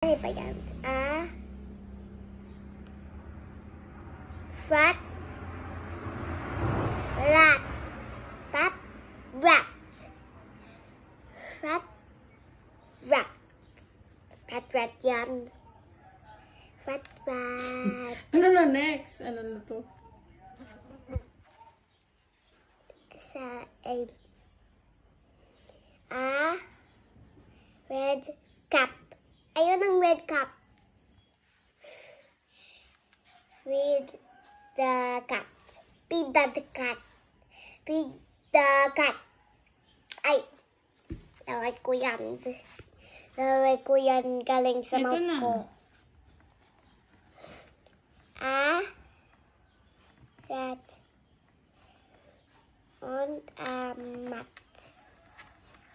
Ano ba yan? Fat rat. Fat rat. Fat rat. Fat rat yan. Fat rat. Ano na next? Ano na to? Sa red cup. Ayun ang red cup. Feed the cat. Feed the cat. Feed the cat. Ay, laway ko yan. Laway ko yan galing sa mouth ko. Rat on a mat.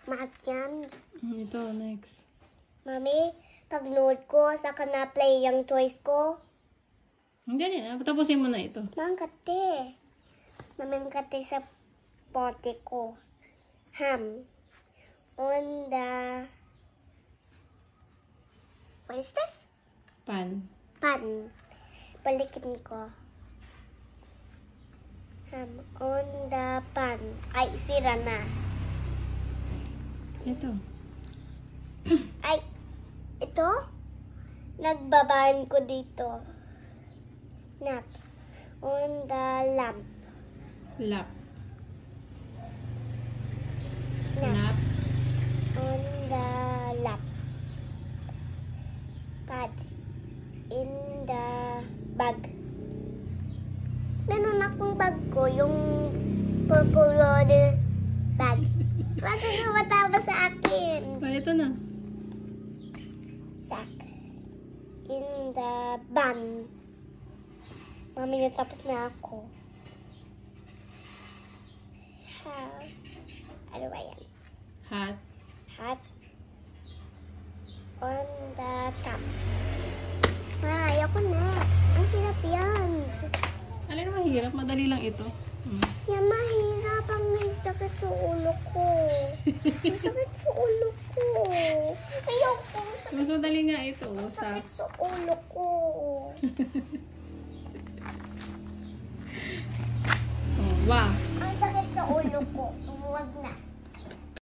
Mat yan. Ito, next. Mami, pag load ko, saka na-play yung toys ko. Hindi na. Tapusin mo na ito. Mangkate. Mamangkate sa pote ko. Ham. On the... What is this? Pan. Pan. Balikin ko. Ham. On the pan. Ay, sira na. Ito. Ay, ito? Nagbabaan ko dito. Nap. On the lamp. Lap. Nap. Nap. On the lap. Pad. In the bag. Meron akong bag ko, yung purple loaded bag. Wag ka matama sa akin. Ah, ito na. Sack. In the bun. Mami, natapos na ako. Ano ba yan? Hat. Hat. On the cup. Ayoko next. Ang hirap yan. Alin na mahirap? Madali lang ito. Yan mahirap. Ang may sakit sa ulo ko. May sakit sa ulo ko. Ayoko. Mas madali nga ito. Sakit sa ulo ko. Wah. Ang sakit sa ulo ko. Huwag na.